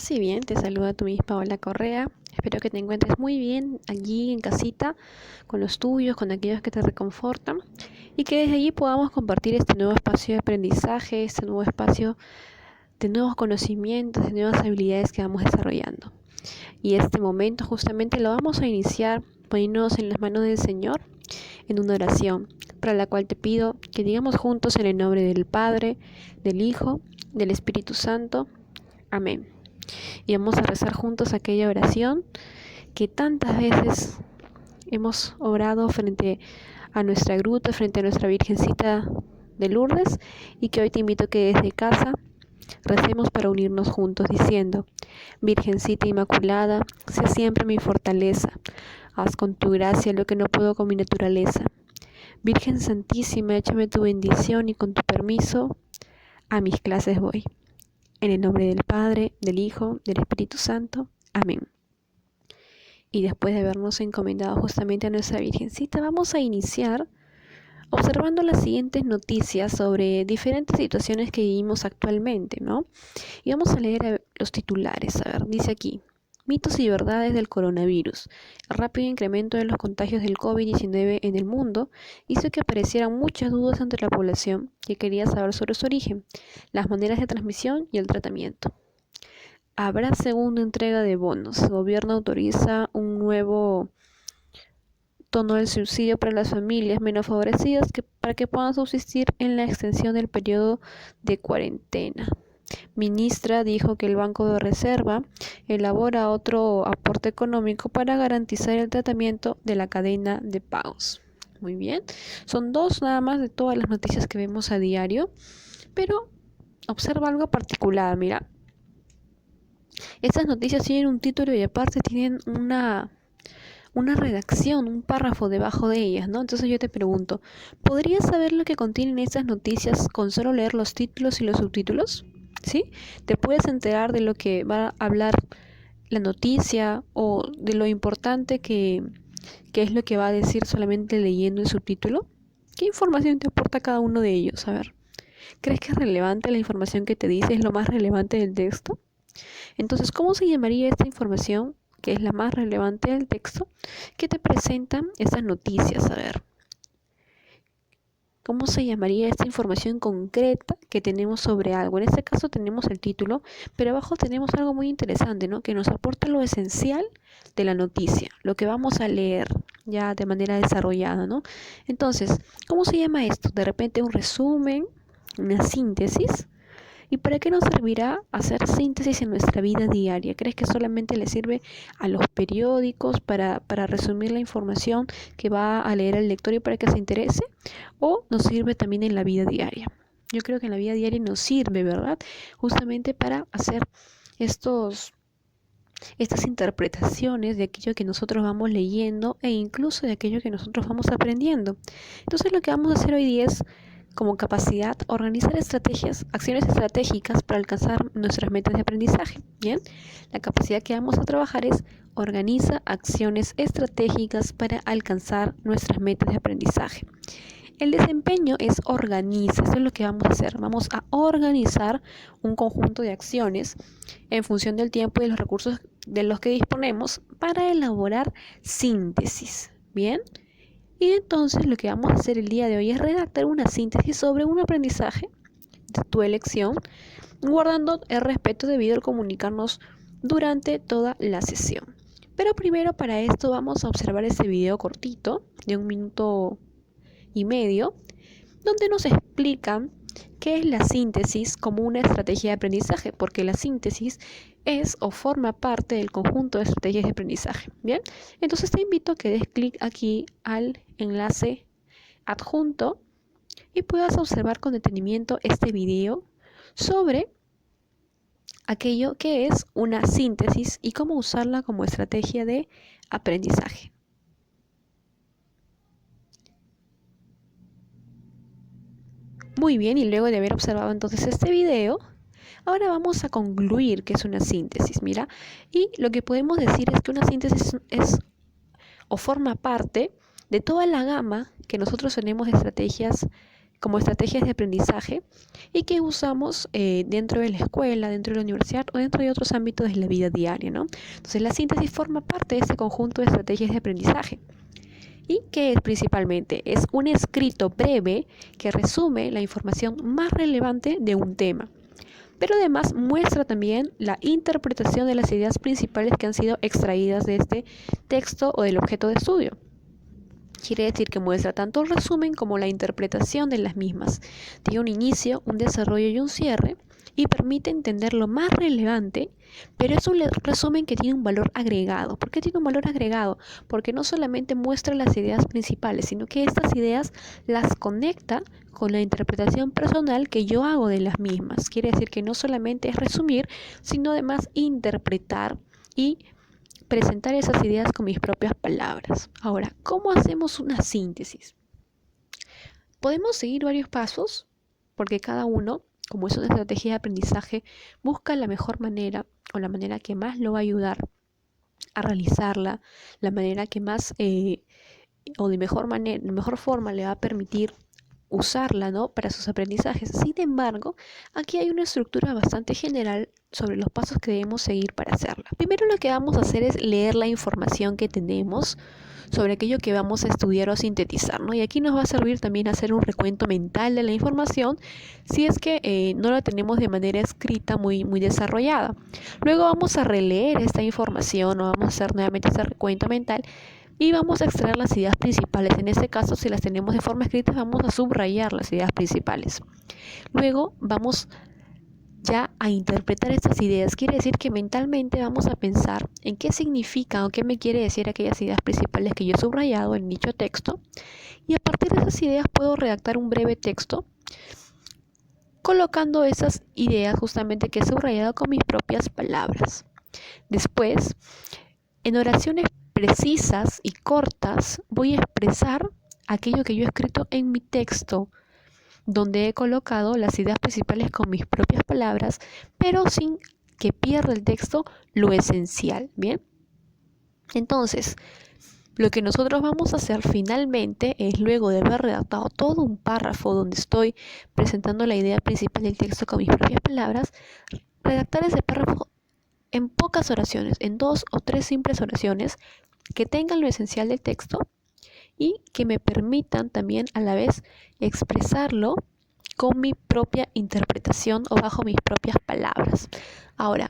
Paz y bien, te saluda tu misma Paola Correa. Espero que te encuentres muy bien allí en casita, con los tuyos, con aquellos que te reconfortan y que desde allí podamos compartir este nuevo espacio de aprendizaje, este nuevo espacio de nuevos conocimientos, de nuevas habilidades que vamos desarrollando. Y este momento justamente lo vamos a iniciar poniéndonos en las manos del Señor en una oración, para la cual te pido que digamos juntos en el nombre del Padre, del Hijo, del Espíritu Santo. Amén. Y vamos a rezar juntos aquella oración que tantas veces hemos orado frente a nuestra gruta, frente a nuestra Virgencita de Lourdes, y que hoy te invito a que desde casa recemos para unirnos juntos diciendo: Virgencita Inmaculada, sé siempre mi fortaleza, haz con tu gracia lo que no puedo con mi naturaleza. Virgen Santísima, échame tu bendición y con tu permiso a mis clases voy. En el nombre del Padre, del Hijo, del Espíritu Santo. Amén. Y después de habernos encomendado justamente a nuestra Virgencita, vamos a iniciar observando las siguientes noticias sobre diferentes situaciones que vivimos actualmente, ¿no? Y vamos a leer los titulares. A ver, dice aquí: mitos y verdades del coronavirus. El rápido incremento de los contagios del COVID-19 en el mundo hizo que aparecieran muchas dudas entre la población que quería saber sobre su origen, las maneras de transmisión y el tratamiento. Habrá segunda entrega de bonos. El gobierno autoriza un nuevo tono del subsidio para las familias menos favorecidas para que puedan subsistir en la extensión del periodo de cuarentena. Ministra dijo que el Banco de Reserva elabora otro aporte económico para garantizar el tratamiento de la cadena de pagos. Muy bien, son dos nada más de todas las noticias que vemos a diario, pero observa algo particular. Mira, estas noticias tienen un título y aparte tienen una redacción, un párrafo debajo de ellas, ¿no? Entonces yo te pregunto, ¿podrías saber lo que contienen estas noticias con solo leer los títulos y los subtítulos? ¿Sí? ¿Te puedes enterar de lo que va a hablar la noticia o de lo importante que es lo que va a decir solamente leyendo el subtítulo? ¿Qué información te aporta cada uno de ellos? A ver, ¿crees que es relevante la información que te dice? ¿Es lo más relevante del texto? Entonces, ¿cómo se llamaría esta información, que es la más relevante del texto, que te presentan estas noticias? A ver, ¿cómo se llamaría esta información concreta que tenemos sobre algo? En este caso tenemos el título, pero abajo tenemos algo muy interesante, ¿no? Que nos aporta lo esencial de la noticia, lo que vamos a leer ya de manera desarrollada, ¿no? Entonces, ¿cómo se llama esto? De repente un resumen, una síntesis. ¿Y para qué nos servirá hacer síntesis en nuestra vida diaria? ¿Crees que solamente le sirve a los periódicos para resumir la información que va a leer el lector y para que se interese? ¿O nos sirve también en la vida diaria? Yo creo que en la vida diaria nos sirve, ¿verdad? Justamente para hacer estas interpretaciones de aquello que nosotros vamos leyendo e incluso de aquello que nosotros vamos aprendiendo. Entonces lo que vamos a hacer hoy día es, como capacidad, organizar acciones estratégicas para alcanzar nuestras metas de aprendizaje. Bien, la capacidad que vamos a trabajar es: organiza acciones estratégicas para alcanzar nuestras metas de aprendizaje. El desempeño es organiza, eso es lo que vamos a hacer. Vamos a organizar un conjunto de acciones en función del tiempo y de los recursos de los que disponemos para elaborar síntesis. Bien. Y entonces lo que vamos a hacer el día de hoy es redactar una síntesis sobre un aprendizaje de tu elección, guardando el respeto debido al comunicarnos durante toda la sesión. Pero primero, para esto vamos a observar ese video cortito de 1 minuto y medio, donde nos explican qué es la síntesis como una estrategia de aprendizaje, porque la síntesis es o forma parte del conjunto de estrategias de aprendizaje. Bien, entonces te invito a que des clic aquí al enlace adjunto y puedas observar con detenimiento este video sobre aquello que es una síntesis y cómo usarla como estrategia de aprendizaje. Muy bien, y luego de haber observado entonces este video, ahora vamos a concluir que es una síntesis, mira, y lo que podemos decir es que una síntesis es o forma parte de toda la gama que nosotros tenemos de estrategias como estrategias de aprendizaje y que usamos dentro de la escuela, dentro de la universidad o dentro de otros ámbitos de la vida diaria, ¿no? Entonces la síntesis forma parte de este conjunto de estrategias de aprendizaje. ¿Y qué es principalmente? Es un escrito breve que resume la información más relevante de un tema, pero además muestra también la interpretación de las ideas principales que han sido extraídas de este texto o del objeto de estudio. Quiere decir que muestra tanto el resumen como la interpretación de las mismas. Tiene un inicio, un desarrollo y un cierre y permite entender lo más relevante, pero es un resumen que tiene un valor agregado. ¿Por qué tiene un valor agregado? Porque no solamente muestra las ideas principales, sino que estas ideas las conecta con la interpretación personal que yo hago de las mismas. Quiere decir que no solamente es resumir, sino además interpretar y presentar esas ideas con mis propias palabras. Ahora, ¿cómo hacemos una síntesis? Podemos seguir varios pasos porque cada uno, como es una estrategia de aprendizaje, busca la mejor manera o la manera que más lo va a ayudar a realizarla, la manera que más o de mejor forma le va a permitir usarla, ¿no?, para sus aprendizajes. Sin embargo, aquí hay una estructura bastante general sobre los pasos que debemos seguir para hacerla. Primero lo que vamos a hacer es leer la información que tenemos sobre aquello que vamos a estudiar o sintetizar, ¿no? Y aquí nos va a servir también hacer un recuento mental de la información si es que no la tenemos de manera escrita muy desarrollada. Luego vamos a releer esta información o vamos a hacer nuevamente ese recuento mental y vamos a extraer las ideas principales. En este caso, si las tenemos de forma escrita, vamos a subrayar las ideas principales. Luego vamos ya a interpretar estas ideas. Quiere decir que mentalmente vamos a pensar en qué significa o qué me quiere decir aquellas ideas principales que yo he subrayado en dicho texto. Y a partir de esas ideas puedo redactar un breve texto colocando esas ideas justamente que he subrayado con mis propias palabras. Después, en oraciones precisas y cortas, voy a expresar aquello que yo he escrito en mi texto, donde he colocado las ideas principales con mis propias palabras, pero sin que pierda el texto lo esencial, ¿bien? Entonces, lo que nosotros vamos a hacer finalmente es, luego de haber redactado todo un párrafo donde estoy presentando la idea principal del texto con mis propias palabras, redactar ese párrafo en pocas oraciones, en 2 o 3 simples oraciones que tengan lo esencial del texto y que me permitan también a la vez expresarlo con mi propia interpretación o bajo mis propias palabras. Ahora,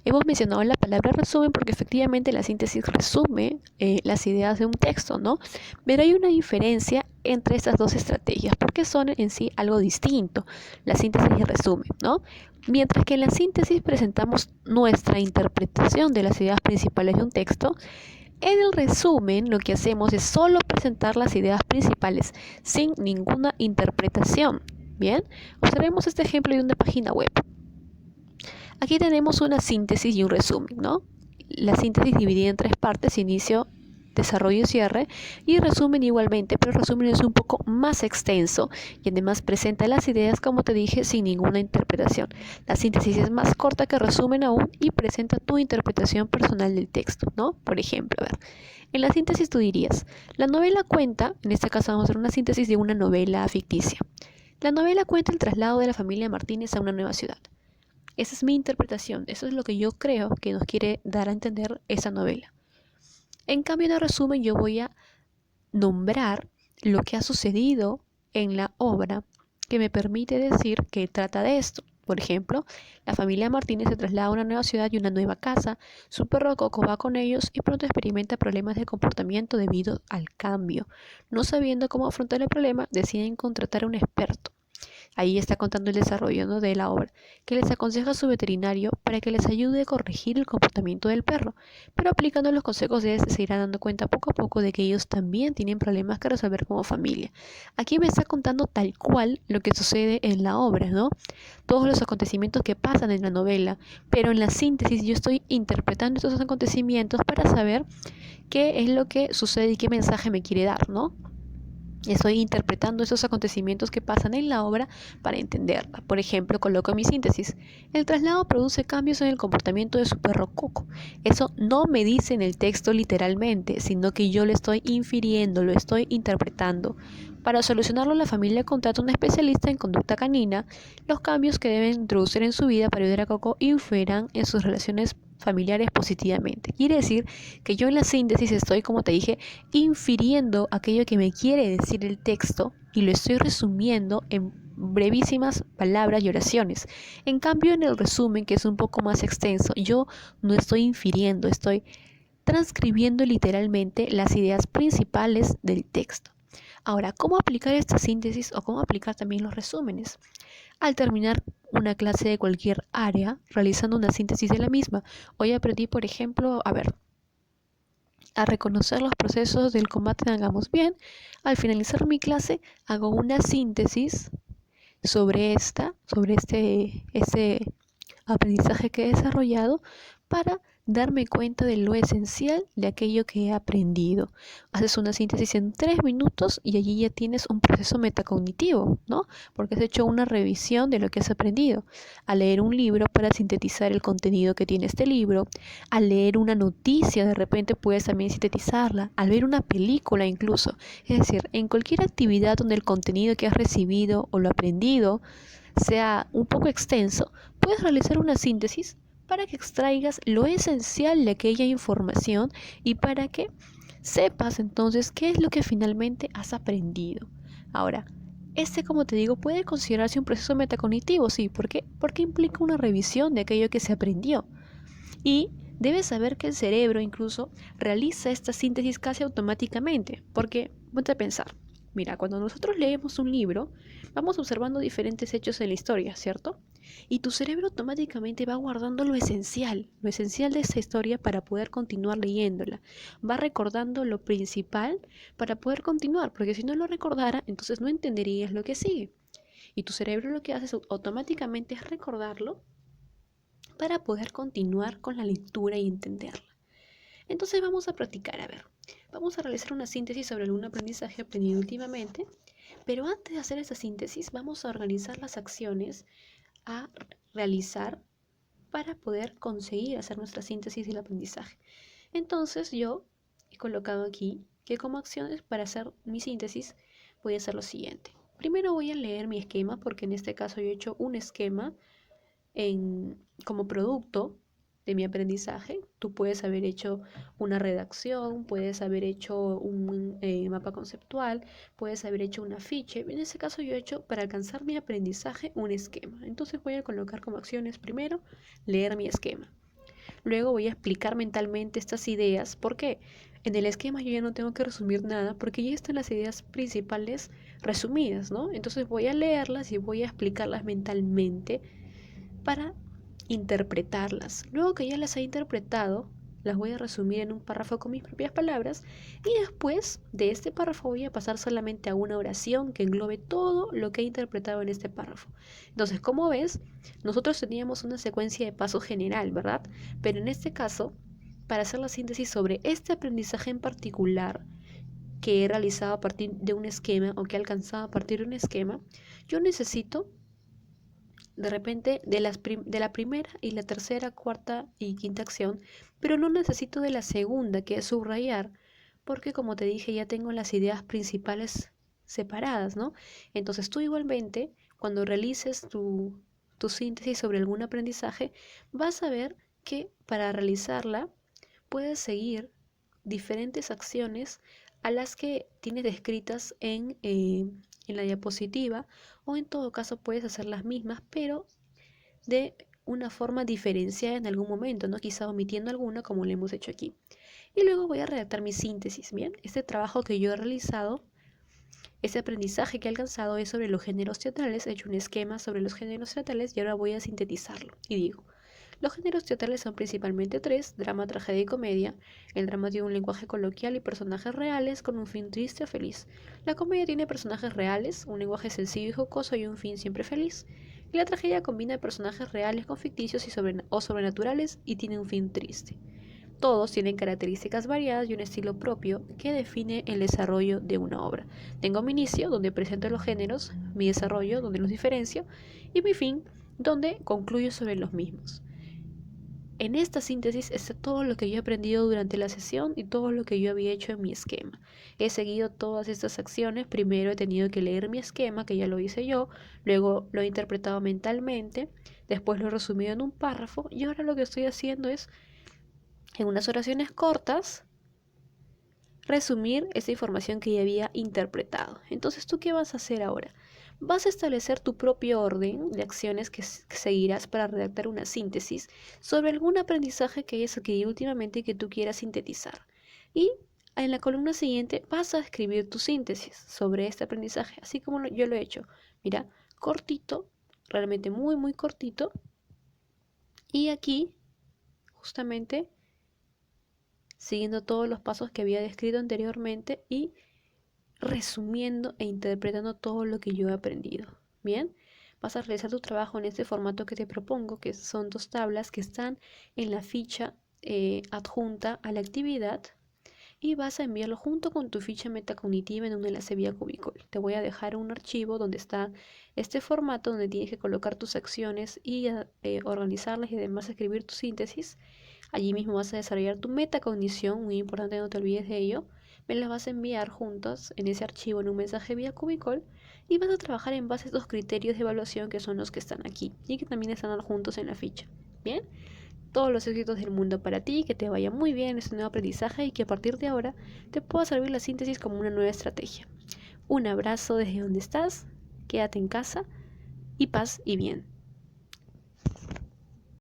hemos mencionado la palabra resumen porque efectivamente la síntesis resume las ideas de un texto, ¿no? Pero hay una diferencia entre estas dos estrategias porque son en sí algo distinto, la síntesis y el resumen, ¿no? Mientras que en la síntesis presentamos nuestra interpretación de las ideas principales de un texto, en el resumen lo que hacemos es solo presentar las ideas principales sin ninguna interpretación. Bien, observemos este ejemplo de una página web. Aquí tenemos una síntesis y un resumen, ¿no? La síntesis dividida en 3 partes: inicio, desarrollo y cierre, y resumen igualmente, pero el resumen es un poco más extenso y además presenta las ideas, como te dije, sin ninguna interpretación. La síntesis es más corta que el resumen aún y presenta tu interpretación personal del texto, ¿no? Por ejemplo, a ver, en la síntesis tú dirías, la novela cuenta, en este caso vamos a hacer una síntesis de una novela ficticia. La novela cuenta el traslado de la familia Martínez a una nueva ciudad. Esa es mi interpretación, eso es lo que yo creo que nos quiere dar a entender esa novela. En cambio, en el resumen yo voy a nombrar lo que ha sucedido en la obra que me permite decir que trata de esto. Por ejemplo, la familia Martínez se traslada a una nueva ciudad y una nueva casa. Su perro Coco va con ellos y pronto experimenta problemas de comportamiento debido al cambio. No sabiendo cómo afrontar el problema, deciden contratar a un experto. Ahí está contando el desarrollo, ¿no?, de la obra, que les aconseja a su veterinario para que les ayude a corregir el comportamiento del perro, pero aplicando los consejos de este se irán dando cuenta poco a poco de que ellos también tienen problemas que resolver como familia. Aquí me está contando tal cual lo que sucede en la obra, ¿no? Todos los acontecimientos que pasan en la novela, pero en la síntesis yo estoy interpretando estos acontecimientos para saber qué es lo que sucede y qué mensaje me quiere dar, ¿no? Estoy interpretando esos acontecimientos que pasan en la obra para entenderla. Por ejemplo, coloco mi síntesis. El traslado produce cambios en el comportamiento de su perro Coco. Eso no me dice en el texto literalmente, sino que yo lo estoy infiriendo, lo estoy interpretando. Para solucionarlo, la familia contrata a un especialista en conducta canina. Los cambios que deben introducir en su vida para ayudar a Coco influirán en sus relaciones familiares positivamente. Quiere decir que yo en la síntesis estoy, como te dije, infiriendo aquello que me quiere decir el texto y lo estoy resumiendo en brevísimas palabras y oraciones. En cambio, en el resumen, que es un poco más extenso, yo no estoy infiriendo, estoy transcribiendo literalmente las ideas principales del texto. Ahora, ¿cómo aplicar esta síntesis o cómo aplicar también los resúmenes? Al terminar una clase de cualquier área, realizando una síntesis de la misma. Hoy aprendí, por ejemplo, a reconocer los procesos del combate de Hagamos Bien. Al finalizar mi clase, hago una síntesis sobre este aprendizaje que he desarrollado para darme cuenta de lo esencial de aquello que he aprendido. Haces una síntesis en 3 minutos y allí ya tienes un proceso metacognitivo, ¿no? Porque has hecho una revisión de lo que has aprendido. Al leer un libro para sintetizar el contenido que tiene este libro, al leer una noticia de repente puedes también sintetizarla, al ver una película incluso. Es decir, en cualquier actividad donde el contenido que has recibido o lo aprendido sea un poco extenso, puedes realizar una síntesis para que extraigas lo esencial de aquella información y para que sepas entonces qué es lo que finalmente has aprendido. Ahora, como te digo, puede considerarse un proceso metacognitivo, sí, ¿por qué? Porque implica una revisión de aquello que se aprendió. Y debes saber que el cerebro incluso realiza esta síntesis casi automáticamente, porque ponte a pensar. Mira, cuando nosotros leemos un libro, vamos observando diferentes hechos en la historia, ¿cierto? Y tu cerebro automáticamente va guardando lo esencial de esa historia para poder continuar leyéndola. Va recordando lo principal para poder continuar, porque si no lo recordara, entonces no entenderías lo que sigue. Y tu cerebro lo que hace automáticamente es recordarlo para poder continuar con la lectura y entenderla. Entonces vamos a practicar, vamos a realizar una síntesis sobre algún aprendizaje aprendido últimamente, pero antes de hacer esa síntesis vamos a organizar las acciones a realizar para poder conseguir hacer nuestra síntesis del aprendizaje. Entonces yo he colocado aquí que como acciones para hacer mi síntesis voy a hacer lo siguiente. Primero voy a leer mi esquema, porque en este caso yo he hecho un esquema como producto de mi aprendizaje. Tú puedes haber hecho una redacción, puedes haber hecho un mapa conceptual, puedes haber hecho un afiche. En ese caso yo he hecho, para alcanzar mi aprendizaje, un esquema. Entonces voy a colocar como acciones primero leer mi esquema. Luego voy a explicar mentalmente estas ideas. ¿Por qué? En el esquema yo ya no tengo que resumir nada porque ya están las ideas principales resumidas, ¿no? Entonces voy a leerlas y voy a explicarlas mentalmente para interpretarlas. Luego que ya las he interpretado, las voy a resumir en un párrafo con mis propias palabras y después de este párrafo voy a pasar solamente a una oración que englobe todo lo que he interpretado en este párrafo. Entonces, como ves, nosotros teníamos una secuencia de pasos general, ¿verdad? Pero en este caso, para hacer la síntesis sobre este aprendizaje en particular que he realizado a partir de un esquema o que he alcanzado a partir de un esquema, yo necesito de repente de la primera y la tercera, cuarta y quinta acción, pero no necesito de la segunda, que es subrayar, porque como te dije ya tengo las ideas principales separadas, ¿no? Entonces tú igualmente, cuando realices tu síntesis sobre algún aprendizaje, vas a ver que para realizarla puedes seguir diferentes acciones a las que tienes descritas en la diapositiva, o en todo caso puedes hacer las mismas, pero de una forma diferenciada en algún momento, ¿no? Quizá omitiendo alguna como lo hemos hecho aquí. Y luego voy a redactar mi síntesis, ¿bien? Este trabajo que yo he realizado, ese aprendizaje que he alcanzado es sobre los géneros teatrales. He hecho un esquema sobre los géneros teatrales y ahora voy a sintetizarlo. Y digo, los géneros teatrales son principalmente 3: drama, tragedia y comedia. El drama tiene un lenguaje coloquial y personajes reales con un fin triste o feliz. La comedia tiene personajes reales, un lenguaje sencillo y jocoso y un fin siempre feliz. Y la tragedia combina personajes reales con ficticios o sobrenaturales y tiene un fin triste. Todos tienen características variadas y un estilo propio que define el desarrollo de una obra. Tengo mi inicio, donde presento los géneros, mi desarrollo, donde los diferencio, y mi fin, donde concluyo sobre los mismos. En esta síntesis está todo lo que yo he aprendido durante la sesión y todo lo que yo había hecho en mi esquema. He seguido todas estas acciones. Primero he tenido que leer mi esquema, que ya lo hice yo, luego lo he interpretado mentalmente, después lo he resumido en un párrafo y ahora lo que estoy haciendo es, en unas oraciones cortas, resumir esa información que ya había interpretado. Entonces, ¿tú qué vas a hacer ahora? Vas a establecer tu propio orden de acciones que seguirás para redactar una síntesis sobre algún aprendizaje que hayas adquirido últimamente y que tú quieras sintetizar. Y en la columna siguiente vas a escribir tu síntesis sobre este aprendizaje, así como yo lo he hecho. Mira, cortito, realmente muy, muy cortito. Y aquí, justamente, siguiendo todos los pasos que había descrito anteriormente y resumiendo e interpretando todo lo que yo he aprendido. Bien, vas a realizar tu trabajo en este formato que te propongo, que son 2 tablas que están en la ficha adjunta a la actividad, y vas a enviarlo junto con tu ficha metacognitiva en un enlace vía Cubicol. Te voy a dejar un archivo donde está este formato donde tienes que colocar tus acciones y organizarlas y además escribir tu síntesis. Allí mismo vas a desarrollar tu metacognición, muy importante, no te olvides de ello. Me las vas a enviar juntos en ese archivo en un mensaje vía Cubicol y vas a trabajar en base a estos criterios de evaluación que son los que están aquí y que también están adjuntos en la ficha. Bien, todos los éxitos del mundo para ti, que te vaya muy bien en este nuevo aprendizaje y que a partir de ahora te pueda servir la síntesis como una nueva estrategia. Un abrazo desde donde estás, quédate en casa y paz y bien.